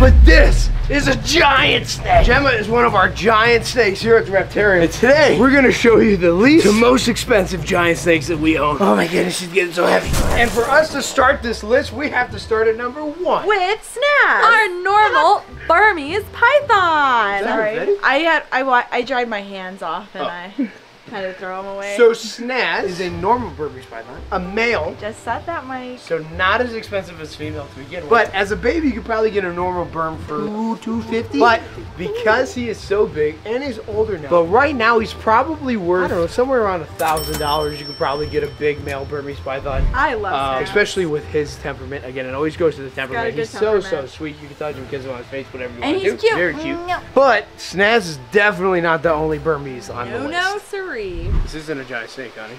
But this is a giant snake. Gemma is one of our giant snakes here at the Reptarium. And today, we're gonna show you the least to most expensive giant snakes that we own. Oh my goodness, she's getting so heavy. And for us to start this list, we have to start at number 1. With Snaz, our normal Burmese python. Is that Right. I dried my hands off and I had to throw them away. So Snaz is a normal Burmese python, a male. Just set that mic. So not as expensive as female to begin with. But as a baby, you could probably get a normal Burm for $250. But because he is so big and he's older now, but right now he's probably worth, I don't know, somewhere around $1,000. You could probably get a big male Burmese python. I love Snaz. Especially with his temperament. Again, it always goes to the temperament. He's so sweet. You can touch him, kiss him on his face, whatever you want to do. And he's cute. Very cute. But Snaz is definitely not the only Burmese on the list. No, siree. This isn't a giant snake, honey.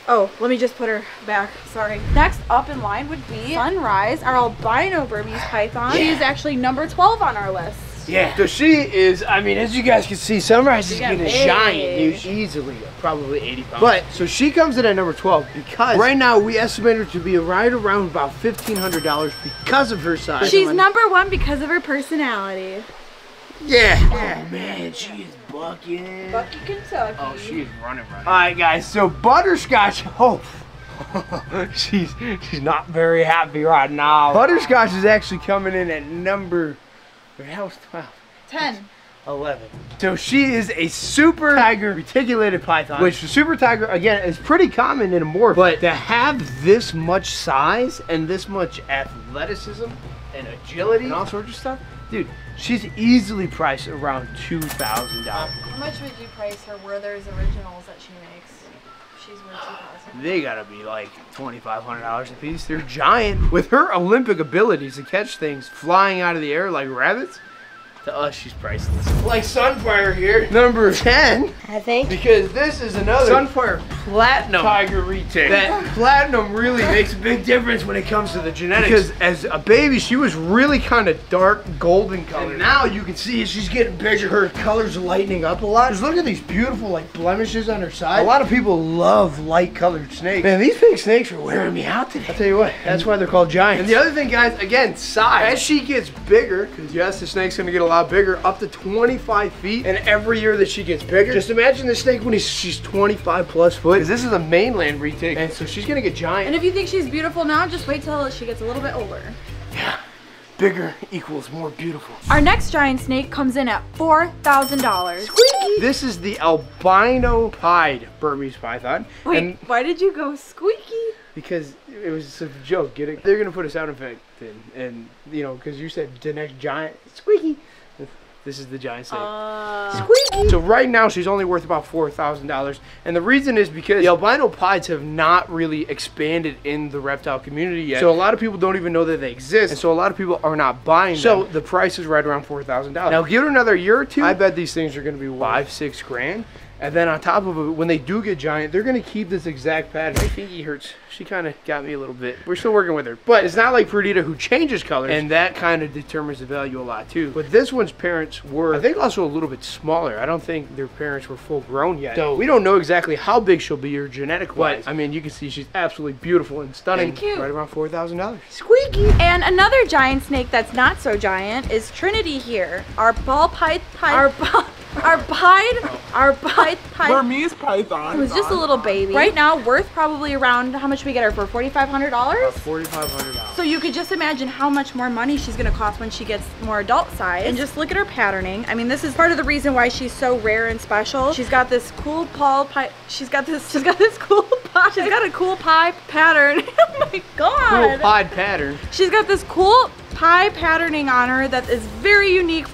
Oh, let me just put her back. Sorry. Next up in line would be Sunrise, our albino Burmese python. Yeah. She's actually number 12 on our list. Yeah. So she is, I mean, as you guys can see, Sunrise is getting big. giant, dude. Easily, probably 80 pounds. But, so she comes in at number 12 because right now we estimate her to be right around about $1,500 because of her size. She's number 1 because of her personality. Yeah. Oh man, she is bucking. Bucky, Kentucky. Oh, she is running. All right, guys. So Butterscotch. Oh, she's not very happy right now. Butterscotch is actually coming in at number. That was 12. 10. 11. So she is a super tiger reticulated python, which the super tiger, again, is pretty common in a morph, but to have this much size and this much athleticism and agility and all sorts of stuff, dude, she's easily priced around $2,000. How much would you price her Werther's originals that she makes? She's worth $2,000. They gotta be like $2,500 a piece. They're giant. With her Olympic abilities to catch things flying out of the air like rabbits, to us, she's priceless. Like Sunfire here, number 10. I think. Because this is another Sunfire Platinum tiger retake. That platinum really makes a big difference when it comes to the genetics. Because as a baby, she was really kind of dark golden color. And now you can see she's getting bigger. Her color's lightening up a lot. Just look at these beautiful like blemishes on her side. A lot of people love light colored snakes. Man, these big snakes are wearing me out today. I'll tell you what, that's why they're called giants. And the other thing, guys, again, size. As she gets bigger, because yes, the snake's gonna get a lot bigger, up to 25 feet, and every year that she gets bigger, just imagine the snake when she's 25 plus foot, because this is a mainland retake, and so she's gonna get giant. And if you think she's beautiful now, just wait till she gets a little bit older. Yeah, bigger equals more beautiful. Our next giant snake comes in at $4,000. Squeaky! This is the albino pied Burmese python. Wait, and why did you go Squeaky? because it was a joke. They're gonna put a sound effect in, and you know, because you said the next giant, Squeaky. This is the giant snake. Squeaky! So right now she's only worth about $4,000, and the reason is because the albino pieds have not really expanded in the reptile community yet. So a lot of people don't even know that they exist, and so a lot of people are not buying them. So the price is right around $4,000. Now give it another year or two, I bet these things are going to be $5-6 grand. And then on top of it, when they do get giant, they're going to keep this exact pattern. My fingy hurts. She kind of got me a little bit. We're still working with her. But it's not like Rita, who changes colors, and that kind of determines the value a lot too. But this one's parents were, I think, also a little bit smaller. I don't think their parents were full grown yet. So we don't know exactly how big she'll be or genetic wise. But I mean, you can see she's absolutely beautiful and stunning. And cute. Right around $4,000. Squeaky! And another giant snake that's not so giant is Trinity here. Our pied Burmese python. It was just a little baby. Right now, worth probably around, how much we get her for? $4,500? About $4,500. So you could just imagine how much more money she's gonna cost when she gets more adult size. And just look at her patterning. I mean, this is part of the reason why she's so rare and special. She's got this cool she's got a cool pie pattern. Oh my god. Cool pied pattern. She's got this cool pie patterning on her that is very unique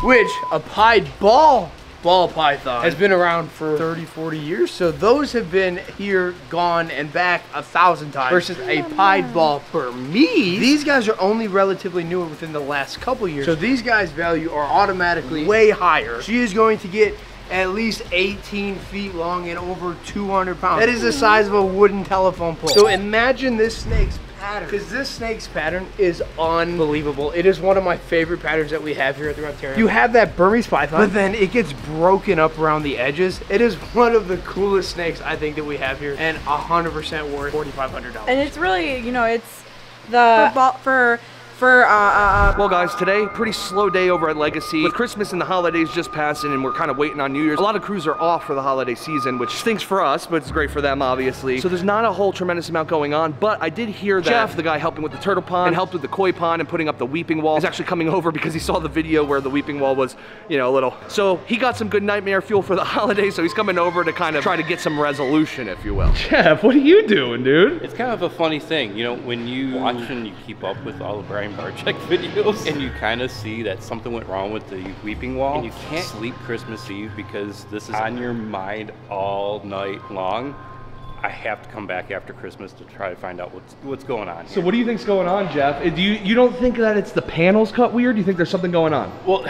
which a pied ball python has been around for 30-40 years, so those have been here, gone, and back 1,000 times versus a pied ball Burmese. These guys are only relatively new within the last couple years, so these guys' value are automatically way higher. She is going to get at least 18 feet long and over 200 pounds. That is the size of a wooden telephone pole. So imagine this snake's pattern, because this snake's pattern is unbelievable. It is one of my favorite patterns that we have here at the Reptarium. You have that Burmese python, but then it gets broken up around the edges. It is one of the coolest snakes I think that we have here, and 100% worth $4,500. And it's really, you know, it's the for for Well guys, today, pretty slow day over at Legacy. With Christmas and the holidays just passing and we're kind of waiting on New Year's, a lot of crews are off for the holiday season, which stinks for us, but it's great for them, obviously. So there's not a whole tremendous amount going on, but I did hear that Jeff, the guy helping with the turtle pond and helped with the koi pond and putting up the weeping wall, is actually coming over because he saw the video where the weeping wall was, you know, a little. So he got some good nightmare fuel for the holidays, so he's coming over to kind of try to get some resolution, if you will. Jeff, what are you doing, dude? It's kind of a funny thing, you know, when you watch and you keep up with all the Barczyk videos and you kind of see that something went wrong with the weeping wall and you can't sleep Christmas Eve because this is on your mind all night long. I have to come back after Christmas to try to find out what's going on here. So what do you think's going on, Jeff? Do you don't think that it's the panels cut weird? Do you think there's something going on? Well,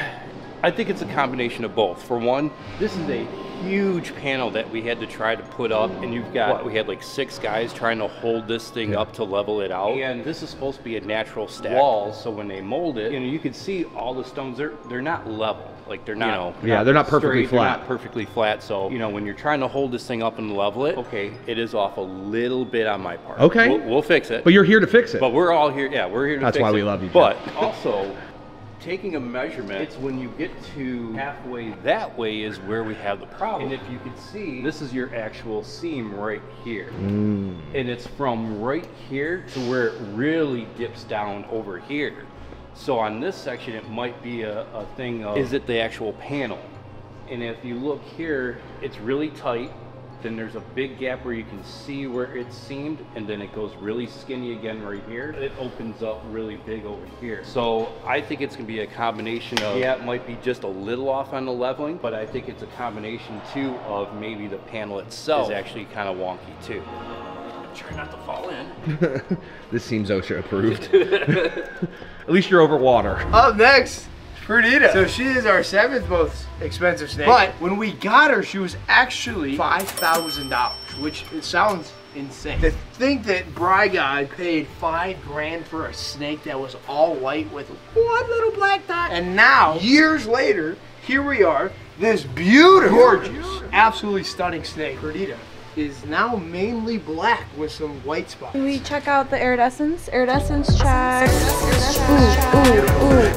I think it's a combination of both. For one, this is a huge panel that we had to try to put up, and you've got, we had like 6 guys trying to hold this thing up to level it out. And this is supposed to be a natural stack wall, so when they mold it, you know, you can see all the stones, they're not level. Like they're not, you know, they're not perfectly flat. They're not perfectly flat. So, you know, when you're trying to hold this thing up and level it, okay, it is off a little bit on my part. Okay. We'll fix it. But you're here to fix it. But we're all here, yeah, we're here to fix it. That's why we love you, Jeff. But also, taking a measurement, it's when you get to halfway that way is where we have the problem. And if you can see, this is your actual seam right here. And it's from right here to where it really dips down over here. So on this section, it might be a thing of, is it the actual panel? And if you look here, it's really tight. Then there's a big gap where you can see where it's seamed, and then it goes really skinny again right here. It opens up really big over here. So I think it's gonna be a combination of, yeah, it might be just a little off on the leveling, but I think it's a combination too of maybe the panel itself is actually kind of wonky too. Try not to fall in. This seems OSHA approved. At least you're over water. Up next, Rita. So she is our 7th most expensive snake. But when we got her, she was actually $5,000, which it sounds insane. To think that Bry Guy paid $5 grand for a snake that was all white with one little black dot. And now, years later, here we are, this beautiful, gorgeous, absolutely stunning snake, Rita, is now mainly black with some white spots. Can we check out the iridescence? Iridescence check. Ooh.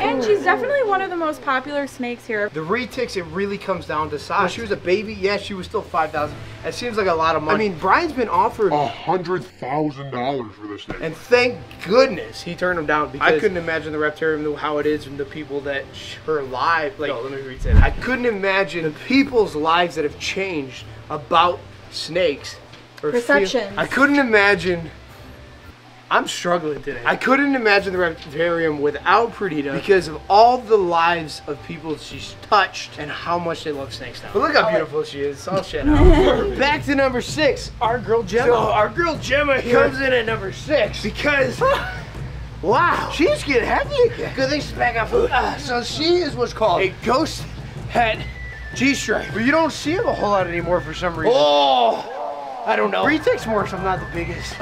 And she's definitely one of the most popular snakes here. The retics, it really comes down to size. When she was a baby, yeah, she was still $5,000. It seems like a lot of money. I mean, Brian's been offered $100,000 for this snake. And thank goodness he turned him down, because I couldn't imagine the Reptarium, how it is, and the people that her life, like, let me read that. I couldn't imagine the people's lives that have changed about snakes or perceptions. I couldn't imagine. I'm struggling today. I couldn't imagine the Reptarium without Rita because of all the lives of people she's touched and how much they love snakes now. But look how beautiful she is. It's all shit out. Back to number 6, our girl Gemma. So our girl Gemma comes in at number 6 because wow, she's getting heavy again. Good thing she's back on food. So she is what's called a ghost head G-stripe, but you don't see him a whole lot anymore for some reason. Oh, I don't know. Retics morphs, I'm not the biggest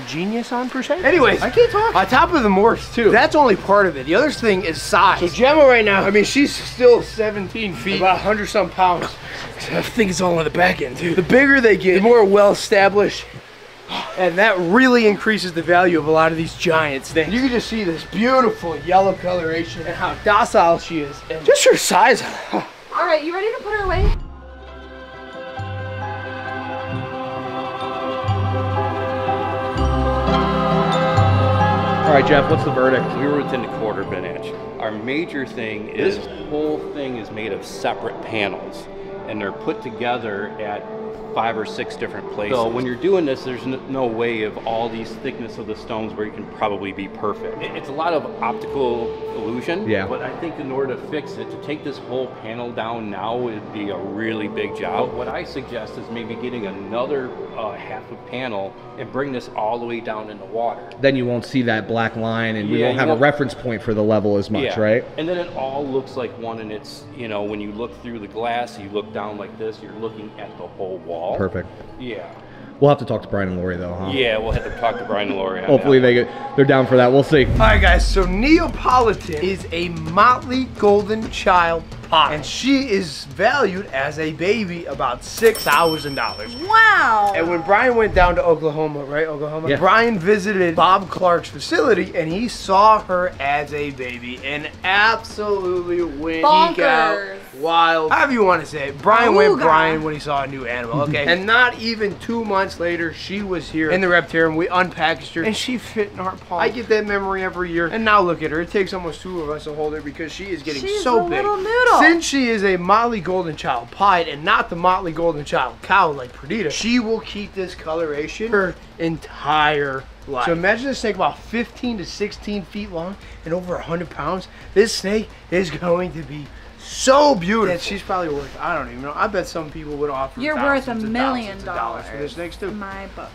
genius on per se. Anyways, I can't talk. On top of the morphs too, that's only part of it. The other thing is size. So Gemma right now, I mean, she's still 17 feet, about 100 some pounds. I think it's all on the back end too. The bigger they get, the more well established. And that really increases the value of a lot of these giant snakes. You can just see this beautiful yellow coloration and how docile she is. And just her size. All right, you ready to put her away? All right, Jeff, what's the verdict? We were within a quarter of an inch. Our major thing is this whole thing is made of separate panels, and they're put together at 5 or 6 different places. So when you're doing this, there's no way of all these thickness of the stones where you can probably be perfect. It's a lot of optical illusion, but I think in order to fix it, to take this whole panel down now would be a really big job. What I suggest is maybe getting another half a panel and bring this all the way down in the water. Then you won't see that black line, and we won't have a reference point for the level as much, right? And then it all looks like one, and it's, you know, when you look through the glass, you look down like this, you're looking at the whole wall. Perfect. Yeah. We'll have to talk to Brian and Lori though, huh? Yeah, we'll have to talk to Brian and Lori. Hopefully they're down for that. We'll see. All right, guys. So Neopolitan is a motley golden child pie. And she is valued as a baby about $6,000. Wow. And when Brian went down to Oklahoma, right, Oklahoma? Yeah. Brian visited Bob Clark's facility and he saw her as a baby and absolutely went geek out, wild, however you want to say it. Brian went Brian when he saw a new animal, okay? And not even 2 months later, she was here in the Reptarium. We unpackaged her and she fit in our palm. I get that memory every year. And now look at her. It takes almost 2 of us to hold her because she is getting so big. Little noodle. Since she is a Motley Golden Child pied and not the Motley Golden Child cow like Perdita, she will keep this coloration her entire life. So imagine this snake about 15 to 16 feet long and over 100 pounds. This snake is going to be so beautiful. And she's probably worth, I don't even know. I bet some people would offer You're worth $1 million for this snake too. In my book.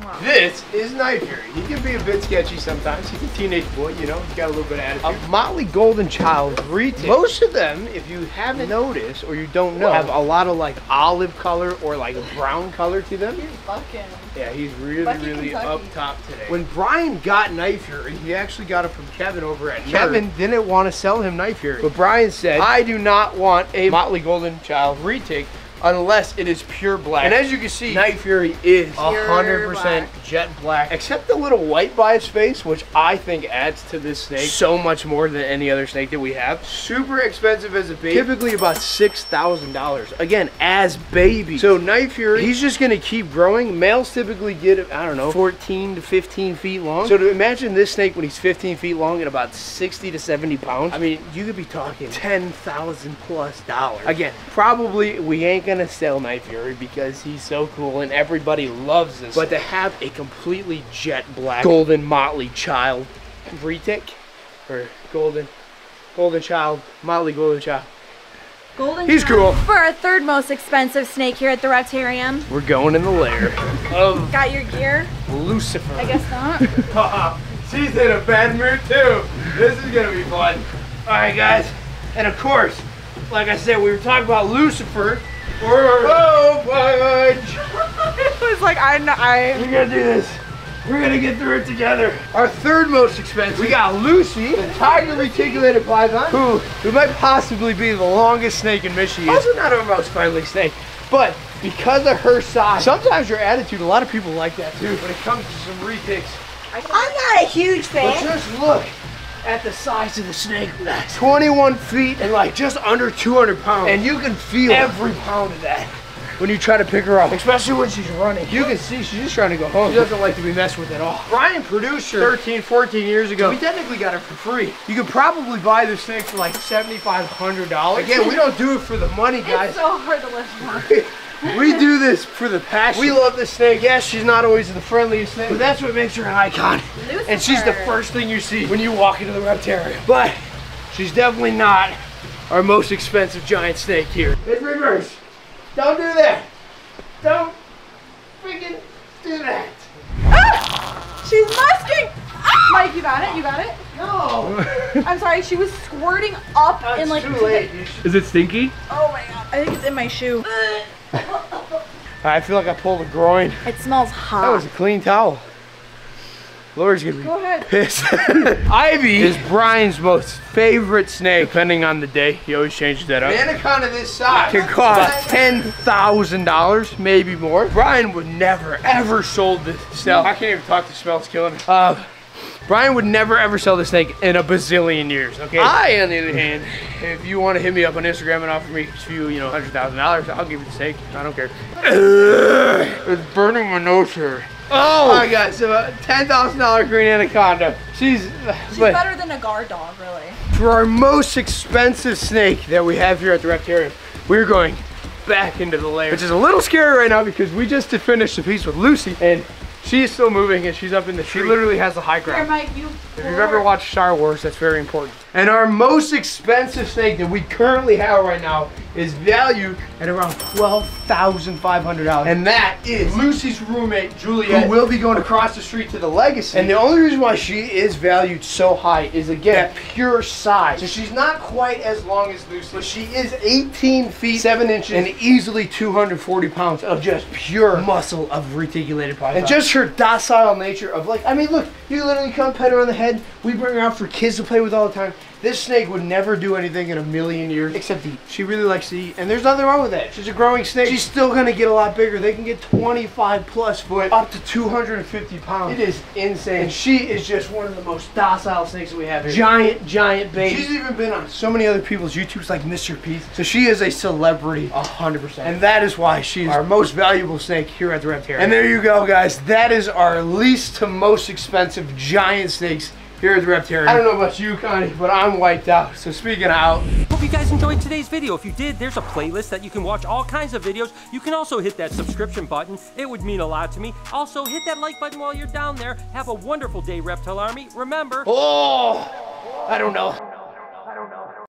Wow. This is Night Fury. He can be a bit sketchy sometimes. He's a teenage boy, you know. He's got a little bit of attitude. A Motley Golden Child Rita. Most of them, if you haven't noticed or you don't know, have a lot of like olive color or like a brown color to them. He's bucking. Yeah, he's really up top today. When Brian got Night Fury, he actually got it from Kevin over at Kevin didn't want to sell him Night Fury. But Brian said, I do not want a Motley Golden Child retake unless it is pure black. And as you can see, Night Fury is 100% jet black, except the little white by its face, which I think adds to this snake so much more than any other snake that we have. Super expensive as a baby, typically about $6,000. Again, as baby. So Night Fury, he's just gonna keep growing. Males typically get, I don't know, 14 to 15 feet long. So to imagine this snake when he's 15 feet long and about 60 to 70 pounds, I mean, you could be talking $10,000 plus. Again, probably we ain't gonna sell Night Fury because he's so cool and everybody loves this. But to have a completely jet black golden Motley Child retic or golden child, Motley Golden Child. He's cool. For our third most expensive snake here at the Reptarium. We're going in the lair of Got your gear? Lucifer. I guess not. She's in a bad mood too. This is gonna be fun. Alright guys, and of course, like I said, we were talking about Lucifer. Oh fudge! It was like we're gonna do this. We're gonna get through it together. Our third most expensive, we got Lucy, the tiger reticulated python, who might possibly be the longest snake in Michigan. Also not our most friendly snake, but because of her size, sometimes her attitude, a lot of people like that too. When it comes to some retics, I'm not a huge fan. But just look at the size of the snake. 21 feet and like just under 200 pounds. And you can feel every pound of that when you try to pick her up, especially when she's running. You can see she's just trying to go home. She doesn't like to be messed with at all. Brian produced her 13, 14 years ago. We technically got her for free. You could probably buy this snake for like $7,500. Again, we don't do it for the money, guys. It's so hard to listen. We do this for the passion. We love this snake. Yes, she's not always the friendliest snake, but that's what makes her an icon. Lucifer. And she's the first thing you see when you walk into the Reptarium. But she's definitely not our most expensive giant snake here. In reverse. Don't do that. Don't freaking do that. Ah! She's musking. Ah! Mike, you got it? You got it? No. I'm sorry, she was squirting up in like. Too late. Is it stinky? Oh my god. I think it's in my shoe. I feel like I pulled a groin. It smells hot. That was a clean towel. Lori's gonna be pissed. Ivy is Brian's most favorite snake, depending on the day. He always changes that up. An anaconda this size can cost $10,000, maybe more. Brian would never ever sold this snake. I can't even talk. The smell's killing me. Brian would never ever sell this snake in a bazillion years, okay? I, on the other hand, if you want to hit me up on Instagram and offer me a few, $100,000, I'll give you the snake. I don't care. It's burning my nose here. Oh my god, so a $10,000 green anaconda. She's better than a guard dog, really. For our most expensive snake that we have here at the Reptarium, we're going back into the lair, which is a little scary right now because we just finished a piece with Lucy and she is still moving and she's up in the tree. She literally has the high ground. Here, Mike, if you've ever watched Star Wars, that's very important. And our most expensive snake that we currently have right now is valued at around $12,500. And that is Lucy's roommate, Juliet, who will be going across the street to the Legacy. And the only reason why she is valued so high is, again, that pure size. So she's not quite as long as Lucy, but she is 18 feet, 7 inches, and easily 240 pounds of just pure muscle of reticulated python. And just her docile nature of like, I mean, look, you literally come pet her on the head. We bring her out for kids to play with all the time. This snake would never do anything in a million years except eat. She really likes to eat, and there's nothing wrong with that. She's a growing snake. She's still gonna get a lot bigger. They can get 25 plus foot, up to 250 pounds. It is insane. And she is just one of the most docile snakes that we have here. Giant baby. She's even been on so many other people's YouTubes like MrBeast. So she is a celebrity 100%. And that is why she's our most valuable snake here at the Reptarium. And there you go, guys. That is our least to most expensive giant snakes here at the Reptarium. I don't know about you, Connie, but I'm wiped out. So speaking of out. Hope you guys enjoyed today's video. If you did, there's a playlist that you can watch all kinds of videos. You can also hit that subscription button. It would mean a lot to me. Also, hit that like button while you're down there. Have a wonderful day, Reptile Army. Remember. Oh, I don't know.